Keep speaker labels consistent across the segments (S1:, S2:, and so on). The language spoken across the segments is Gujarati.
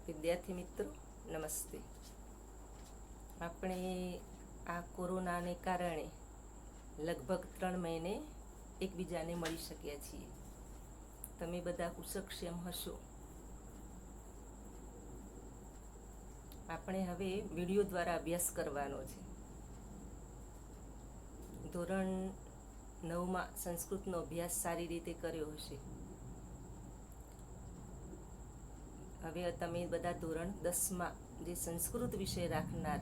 S1: વિદ્યાર્થી મિત્રો નમસ્તે. આપણે આ કોરોનાને કારણે લગભગ 3 મહિને એકબીજાને મળી શક્યા છીએ. તમે બધા કુશળક્ષેમ હશો. આપણે હવે વિડીયો દ્વારા અભ્યાસ કરવાનો છે. ધોરણ 9માં સંસ્કૃતનો અભ્યાસ સારી રીતે કર્યો હશે. હવે તમે બધા ધોરણ 10માં જે સંસ્કૃત વિષય રાખનાર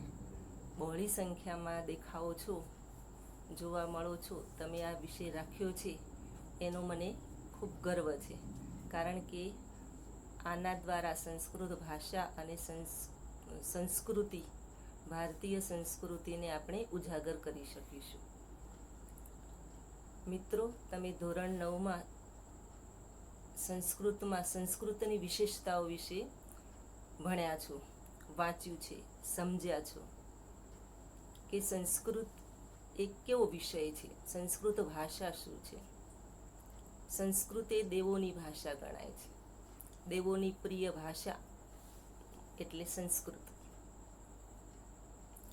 S1: બહોળી સંખ્યામાં દેખાવો છો, જોવા મળો છો. તમે આ વિષય રાખ્યો છે એનો મને ખૂબ ગર્વ છે, કારણ કે આના દ્વારા સંસ્કૃત ભાષા અને સંસ્કૃતિ, ભારતીય સંસ્કૃતિને આપણે ઉજાગર કરી શકીશું. મિત્રો, તમે ધોરણ 9માં સંસ્કૃતની વિશેષતાઓ વિશે ભણ્યા છો, વાંચ્યું છે, સમજ્યા છો કે સંસ્કૃત એક કેવો વિષય છે, સંસ્કૃત ભાષા શું છે. સંસ્કૃત એ દેવોની ભાષા ગણાય છે. દેવોની પ્રિય ભાષા એટલે સંસ્કૃત.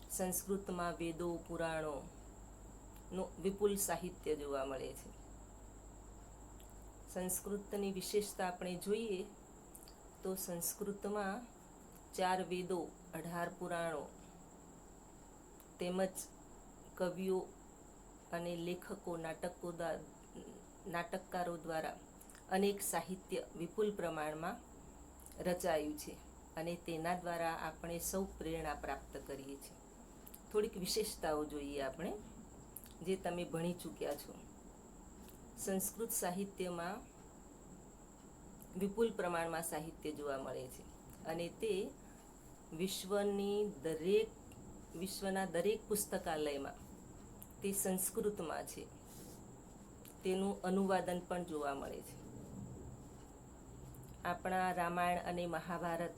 S1: સંસ્કૃતમાં વેદો, પુરાણોનું વિપુલ સાહિત્ય જોવા મળે છે. સંસ્કૃતની વિશેષતા આપણે જોઈએ તો સંસ્કૃતમાં 4 વેદો, 18 પુરાણો તેમજ કવિઓ અને લેખકો, નાટકકારો દ્વારા અનેક સાહિત્ય વિપુલ પ્રમાણમાં રચાયું છે અને તેના દ્વારા આપણે સૌ પ્રેરણા પ્રાપ્ત કરીએ છીએ. થોડીક વિશેષતાઓ જોઈએ આપણે, જે તમે ભણી ચૂક્યા છો. સંસ્કૃત સાહિત્યમાં વિપુલ પ્રમાણમાં સાહિત્ય જોવા મળે છે અને તે વિશ્વના દરેક પુસ્તકાલયમાં તે સંસ્કૃતમાં છે. તેનું અનુવાદન પણ જોવા મળે છે. આપણા રામાયણ અને મહાભારત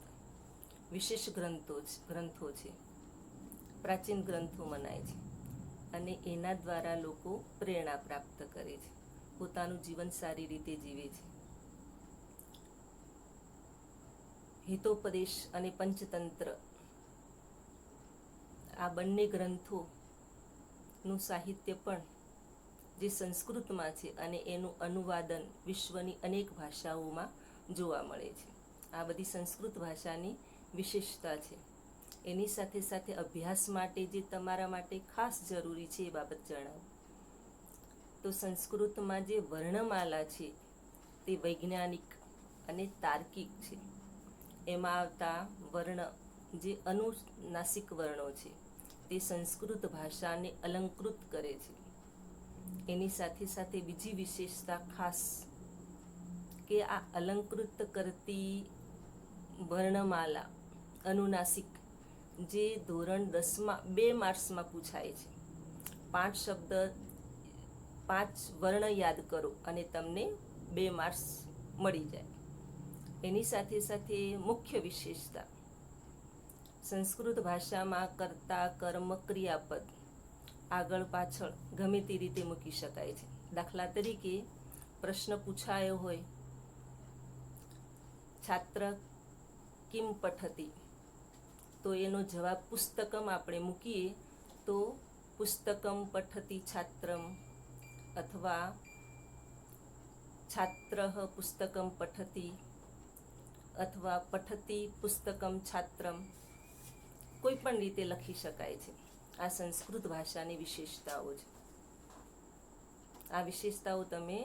S1: વિશેષ ગ્રંથો છે, પ્રાચીન ગ્રંથો મનાય છે અને એના દ્વારા લોકો પ્રેરણા પ્રાપ્ત કરે છે, પોતાનું જીવન સારી રીતે જીવે છે. હિતોપદેશ અને પંચતંત્ર, આ બંને ગ્રંથોનું સાહિત્ય પણ જે સંસ્કૃતમાં છે અને એનું અનુવાદન વિશ્વની અનેક ભાષાઓમાં જોવા મળે છે. આ બધી સંસ્કૃત ભાષાની વિશેષતા છે. એની સાથે સાથે અભ્યાસ માટે જે તમારા માટે ખાસ જરૂરી છે એ બાબત જણાવું તો સંસ્કૃતમાં જે વર્ણમાલા છે તે વૈજ્ઞાનિક અને તાર્કિક છે. એમાં આવતા વર્ણ, જે અનુનાસિક વર્ણો છે, તે સંસ્કૃત ભાષાને અલંકૃત કરે છે. એની સાથે સાથે બીજી વિશેષતા ખાસ કે આ અલંકૃત કરતી વર્ણમાલા અનુનાસિક જે ધોરણ 10માં 2 માર્ક્સમાં પૂછાય છે. 5 વર્ણ યાદ કરો અને તમને 2 માર્ક્સ મળી જાય. એની સાથે સાથે મુખ્ય વિશેષતા, સંસ્કૃત ભાષામાં કર્તા, કર્મ, ક્રિયાપદ આગળ પાછળ ગમે તે રીતે મૂકી શકાય છે. દાખલા તરીકે પ્રશ્ન પૂછાયો હોય, છાત્ર કિમ પઠતી, તો એનો જવાબ પુસ્તકમ આપણે મૂકીએ તો પુસ્તકમ પઠતી છાત્રમ, અથવા છાત્રઃ પુસ્તકમ પઠતી, અથવા પઠતી પુસ્તકમ છાત્રમ. કોઈ પણ રીતે લખી શકાય છે. આ સંસ્કૃત ભાષાની વિશેષતાઓ છે. આ વિશેષતાઓ તમે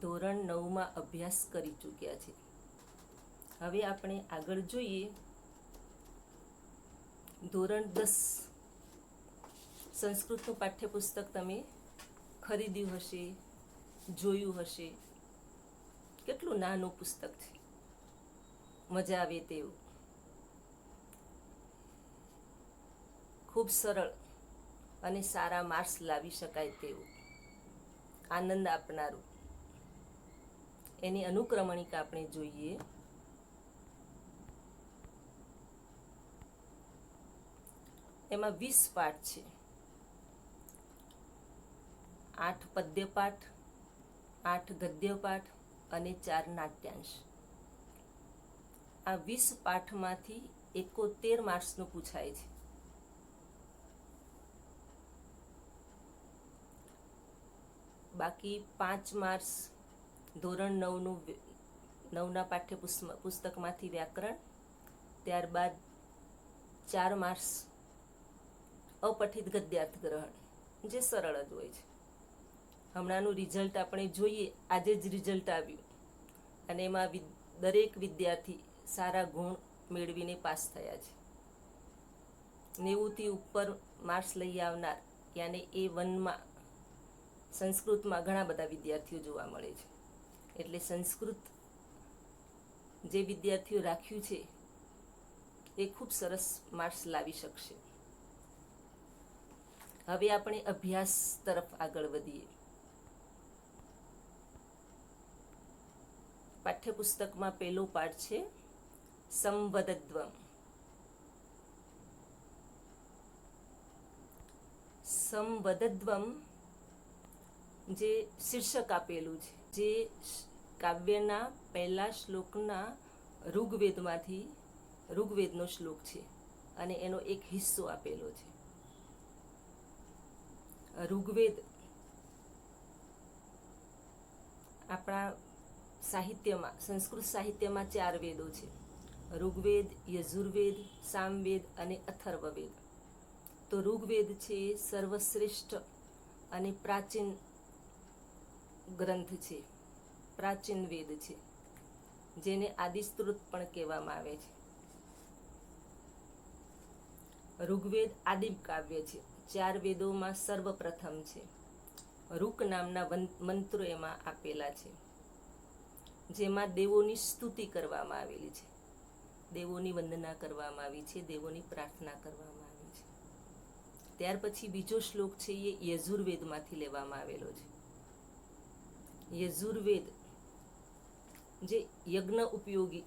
S1: ધોરણ 9માં અભ્યાસ કરી ચૂક્યા છે. હવે આપણે આગળ જોઈએ. ધોરણ 10 સંસ્કૃતનું પાઠ્યપુસ્તક તમે ખરીદ્યું હશે, જોયું હશે. કેટલું નાનું પુસ્તક છે, મજા આવે તેવું, ખૂબ સરળ અને સારા માર્ક્સ લાવી શકાય તેવું, આનંદ આપનારું. એની અનુક્રમણિકા આપણે જોઈએ. એમાં 20 પાઠ છે. 8 પદ્યપાઠ, 8 ગદ્યપાઠ અને 4 નાટ્યાંશ. આ 20 પાઠમાંથી 71 માર્ક્સનું પૂછાય છે. બાકી 5 માર્ક્સ ધોરણ 9ના પાઠ્યપુસ્તકમાંથી વ્યાકરણ, ત્યારબાદ 4 માર્ક્સ અપઠિત ગદ્યાર્થ ગ્રહણ, જે સરળ જ હોય છે. હમણાંનું રિઝલ્ટ આપણે જોઈએ, આજે જ રિઝલ્ટ આવ્યું અને એમાં દરેક વિદ્યાર્થી સારા ગુણ મેળવીને પાસ થયા છે. 90થી ઉપર માર્ક્સ લઈ આવનાર યાને A1માં સંસ્કૃતમાં ઘણા બધા વિદ્યાર્થીઓ જોવા મળે છે. એટલે સંસ્કૃત જે વિદ્યાર્થીઓ રાખ્યું છે એ ખૂબ સરસ માર્ક્સ લાવી શકશે. હવે આપણે અભ્યાસ તરફ આગળ વધીએ. પાઠ્યપુસ્તકમાં પહેલો પાઠ છે સંવદદ્વમ. સંવદદ્વમ જે શીર્ષક આપેલું છે, જે કાવ્યના પહેલા શ્લોકના ઋગ્વેદનો શ્લોક છે અને એનો એક હિસ્સો આપેલો છે. ઋગ્વેદ આપણા સાહિત્યમાં, સંસ્કૃત સાહિત્યમાં 4 વેદો છે: ઋગ્વેદ, યજુર્વેદ, સામવેદ અને અથર્વવેદ. તો ઋગ્વેદ છે એ સર્વશ્રેષ્ઠ અને પ્રાચીન ગ્રંથ છે, પ્રાચીન વેદ છે, જેને આદિસ્ત્રોત પણ કહેવામાં આવે છે. ઋગ્વેદ આદિમ કાવ્ય છે, 4 વેદોમાં સર્વપ્રથમ છે. ઋક નામના મંત્રો એમાં આપેલા છે, જેમાં દેવોની સ્તુતિ કરવામાં આવેલી છે, દેવોની વંદના કરવામાં આવી છે, દેવોની પ્રાર્થના કરવામાં આવી છે. ત્યાર પછી બીજો શ્લોક છે એ યજુર્વેદમાંથી લેવામાં આવેલો છે. યજુર્વેદ જે યજ્ઞ ઉપયોગી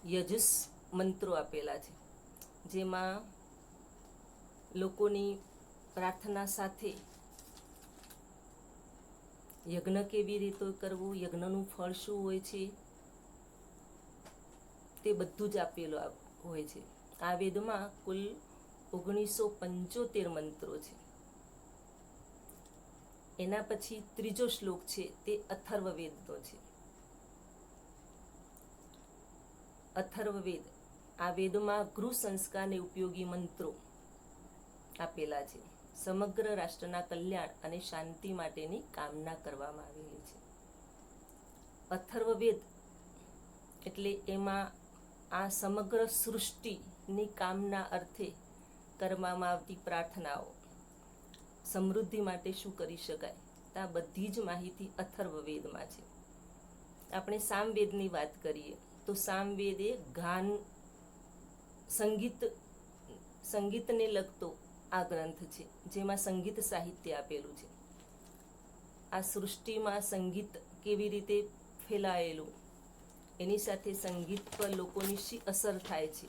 S1: યજુસ મંત્રો આપેલા છે, જેમાં લોકોની પ્રાર્થના સાથે યજ્ઞ કેવી રીતે કરવું, યજ્ઞનું ફળ શું હોય છે, તે બધું જ આપેલું હોય છે. આ વેદમાં કુલ 1975 મંત્રો છે. એના પછી ત્રીજો શ્લોક છે તે અથર્વવેદનો છે. અથર્વવેદ, આ વેદમાં ગૃહ સંસ્કારને ઉપયોગી મંત્રો આપેલા છે. સમગ્ર રાષ્ટ્રના કલ્યાણ અને શાંતિ માટેની કામના કરવામાં આવેલી છે. અથર્વવેદ એટલે એમાં આ સમગ્ર સૃષ્ટિની કામના અર્થે કરવામાં આવતી પ્રાર્થનાઓ, સમૃદ્ધિ માટે શું કરી શકાય, આ બધી જ માહિતી અથર્વવેદમાં છે. આપણે સામવેદની વાત કરીએ તો સામવેદ એ ગાન, સંગીતને લગતો આ ગ્રંથ છે, જેમાં સંગીત સાહિત્ય આપેલું છે. આ સૃષ્ટિમાં સંગીત કેવી રીતે ફેલાયેલું, એની સાથે સંગીત પર લોકોની શી અસર થાય છે,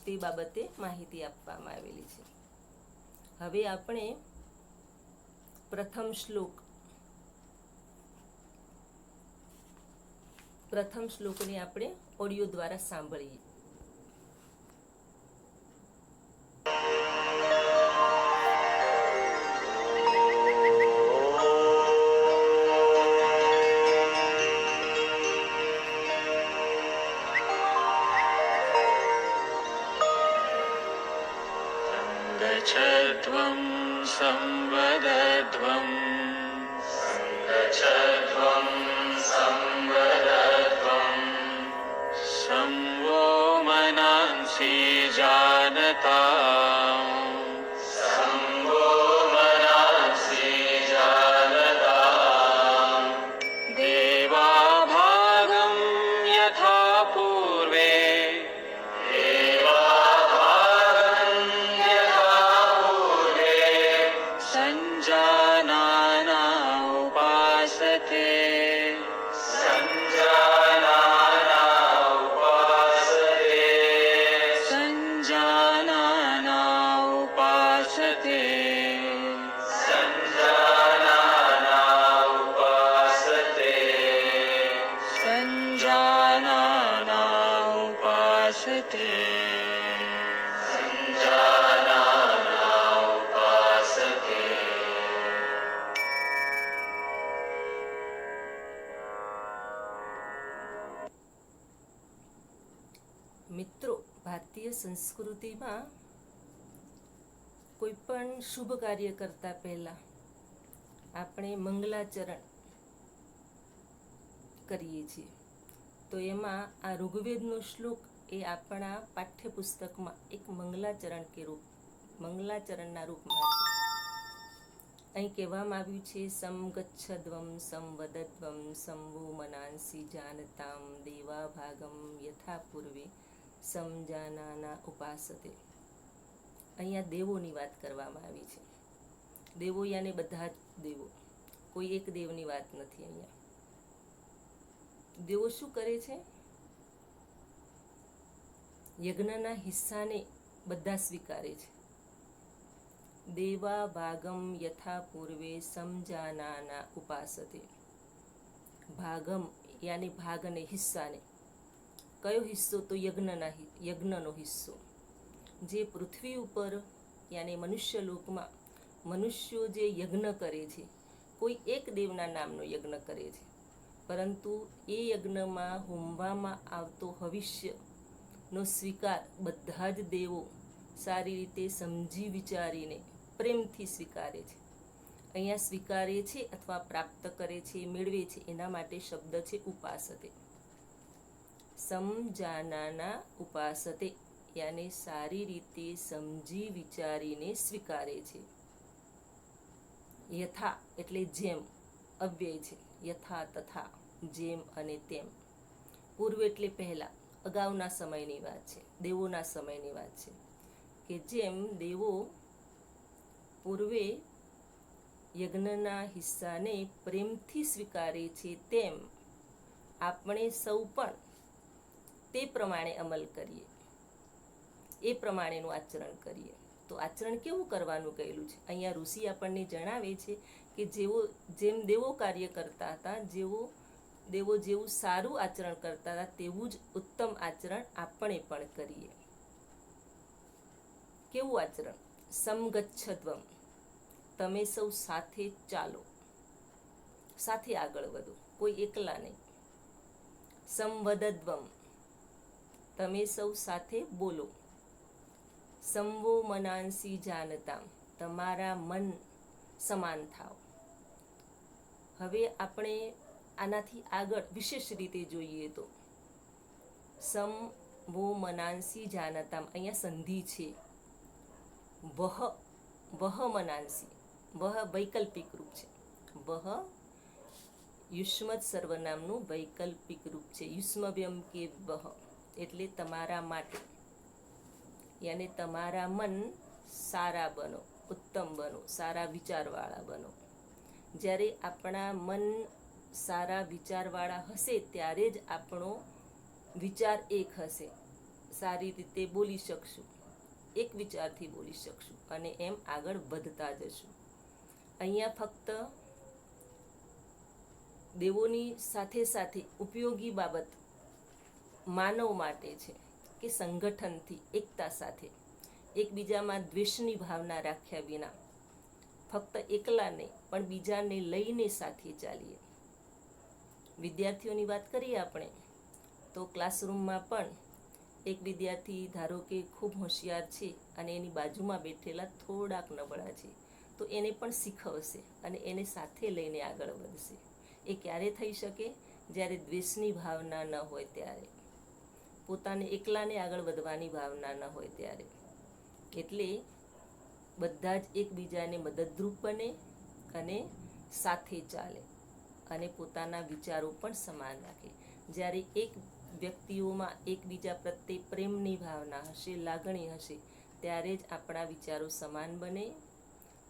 S1: તે બાબતે માહિતી આપવામાં આવેલી છે. હવે આપણે પ્રથમ શ્લોકને આપણે ઓડિયો દ્વારા સાંભળીએ.
S2: संवदध्वं संवदध्वं संवो मनांसि जानता देवा भागं यथा पूर्वे संजानाना उपासते संजानाना उपासते सञ्जानाना उपासते
S1: મિત્રો, ભારતીય સંસ્કૃતિમાં કોઈ પણ શુભ કાર્ય કરતા પહેલા આપણે મંગલાચરણ કરીએ છીએ. તો એમાં આ ઋગ્વેદનો શ્લોક એ આપણા પાઠ્યપુસ્તકમાં એક મંગલાચરણના રૂપમાં છે. અહીં કહેવામાં આવ્યું છે, સમગચ્છદ્વમ સંવદદ્વમ સંવો મનાંસી જાનતામ દેવા ભાગમ યથા પૂર્વે સમજાનાના ઉપાસતે. અહીંયા દેવોની વાત કરવામાં આવી છે. દેવો યાને બધા જ દેવો, કોઈ એક દેવની વાત નથી. અહીંયા દેવો શું કરે છે? યજ્ઞના હિસ્સાને બધા સ્વીકારે છે. દેવા ભાગમ યથા પૂર્વે સમજાનાના ઉપાસતે. ભાગમ યાને ભાગને, હિસ્સાને. કયો હિસ્સો? તો યજ્ઞનો હિસ્સો. જે પૃથ્વી ઉપર યાને મનુષ્ય લોકમાં મનુષ્યો જે યજ્ઞ કરે છે, કોઈ એક દેવના નામનો યજ્ઞ કરે છે, પરંતુ એ યજ્ઞમાં હોમવામાં આવતો હવિષ્યનો સ્વીકાર બધા જ દેવો સારી રીતે સમજી વિચારીને પ્રેમથી સ્વીકારે છે. અહીંયા સ્વીકારે છે અથવા પ્રાપ્ત કરે છે, મેળવે છે, એના માટે શબ્દ છે ઉપાસતે. સમજાનાના ઉપાસતે યાને સારી રીતે સમજી વિચારીને સ્વીકારે છે. યથા એટલે જેમ, અવ્યય છે. યથા તથા, જેમ અને તેમ. પૂર્વ એટલે પહેલા, અગાઉના સમયની વાત છે, દેવોના સમયની વાત છે. કે જેમ દેવો પૂર્વે યજ્ઞના હિસ્સાને પ્રેમથી સ્વીકારે છે, તેમ આપણે સૌ પણ તે પ્રમાણે અમલ કરીએ, એ પ્રમાણેનું આચરણ કરીએ. તો આચરણ કેવું કરવાનું કહેલું છે? અહીંયા ઋષિ આપણને જણાવે છે કે જેમ દેવો કાર્ય કરતા હતા, દેવો જેવું સારું આચરણ કરતા હતા, તેવું જ ઉત્તમ આચરણ આપણે પણ કરીએ. કેવું આચરણ? સમગચ્છદ્વમ, તમે સૌ સાથે ચાલો, સાથે આગળ વધો, કોઈ એકલા નહીં. સંવદદ્વમ, તમે સૌ સાથે બોલો. સંવો મનાંસી જાનતામ, તમારા મન સમાન થાવ. હવે આપણે આનાથી આગળ વિશેષ રીતે જોઈએ તો સંવો મનાંસી જાનતામ, અહીંયા સંધિ છે. વહ મનાંસી, વહ વૈકલ્પિક રૂપ છે. વહ યુષ્મત સર્વનામનું વૈકલ્પિક રૂપ છે. યુષ્મવ્યમ કે વહ એટલે તમારા માટે, યાને તમારા મન સારા બનો, ઉત્તમ બનો, સારા વિચારવાળા બનો. જ્યારે આપણા મન સારા વિચારવાળા હશે ત્યારે જ આપણો વિચાર એક હશે, સારી રીતે બોલી શકશું, એક વિચારથી બોલી શકશું અને એમ આગળ વધતા જશું. અહીંયા ફક્ત દેવોની સાથે સાથે ઉપયોગી બાબત માનવ માટે છે કે સંગઠનથી, એકતા સાથે, એકબીજામાં દ્વેષની ભાવના રાખ્યા વિના, ફક્ત એકલા નહીં પણ બીજાને લઈને સાથે ચાલીએ. વિદ્યાર્થીઓની વાત કરીએ આપણે તો ક્લાસરૂમમાં પણ એક વિદ્યાર્થી ધારો કે ખૂબ હોશિયાર છે અને એની બાજુમાં બેઠેલા થોડાક નબળા છે, તો એને પણ શીખવશે અને એને સાથે લઈને આગળ વધશે. એ ક્યારે થઈ શકે? જ્યારે દ્વેષની ભાવના ન હોય ત્યારે, પોતાને એકલાને આગળ વધવાની ભાવના ન હોય ત્યારે. એટલે બધા જ એકબીજાને મદદરૂપ બને અને સાથે ચાલે અને પોતાના વિચારો પણ સમાન રાખે. જ્યારે એક વ્યક્તિઓમાં એકબીજા પ્રત્યે પ્રેમની ભાવના હશે, લાગણી હશે, ત્યારે જ આપણા વિચારો સમાન બને,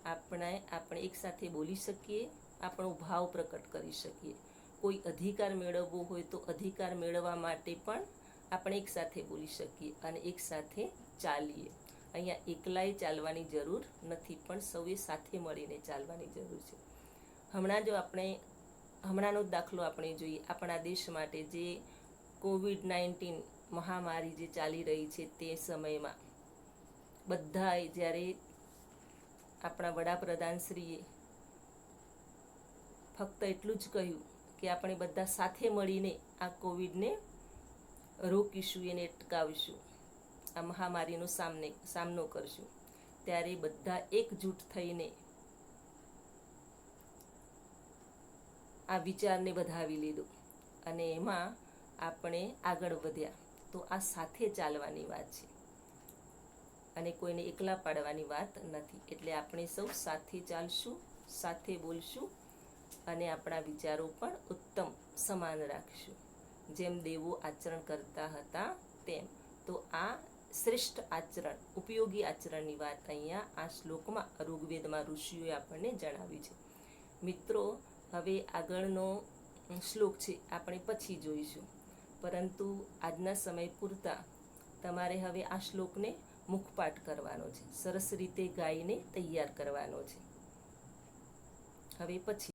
S1: આપણે એક સાથે બોલી શકીએ, આપણો ભાવ પ્રકટ કરી શકીએ. કોઈ અધિકાર મેળવવો હોય તો અધિકાર મેળવવા માટે પણ આપણે એક સાથે બોલી શકીએ અને એક સાથે ચાલીએ. અહીંયા એકલાએ ચાલવાની જરૂર નથી, પણ સૌએ સાથે મળીને ચાલવાની જરૂર છે. હમણાંનો દાખલો આપણે જોઈએ આપણા દેશ માટે, જે કોવિડ-19 મહામારી જે ચાલી રહી છે તે સમયમાં બધાએ જ્યારે આપણા વડાપ્રધાનશ્રીએ ફક્ત એટલું જ કહ્યું કે આપણે બધા સાથે મળીને આ કોવિડને રોકીશું, એને અટકાવીશું, આ મહામારીનો સામનો કરશું, ત્યારે બધા એકજૂટ થઈને આ વિચારને વધાવી લીધો અને એમાં આપણે આગળ વધ્યા. તો આ સાથે ચાલવાની વાત છે અને કોઈને એકલા પાડવાની વાત નથી. એટલે આપણે સૌ સાથે ચાલશું, સાથે બોલશું અને આપણા વિચારો પણ ઉત્તમ સમાન રાખશું, જેમ દેવો આચરણ કરતા હતા તેમ. તો આ શ્રેષ્ઠ આચરણ, ઉપયોગી આચરણની વાત અહીંયા આ શ્લોકમાં ઋગ્વેદમાં ઋષિઓએ આપણને જણાવી છે. મિત્રો, હવે આગળનો શ્લોક છે આપણે પછી જોઈશું, પરંતુ આજના સમય પૂરતા તમારે હવે આ શ્લોકને મુખપાઠ કરવાનો છે, સરસ રીતે ગાઈને તૈયાર કરવાનો છે. હવે પછી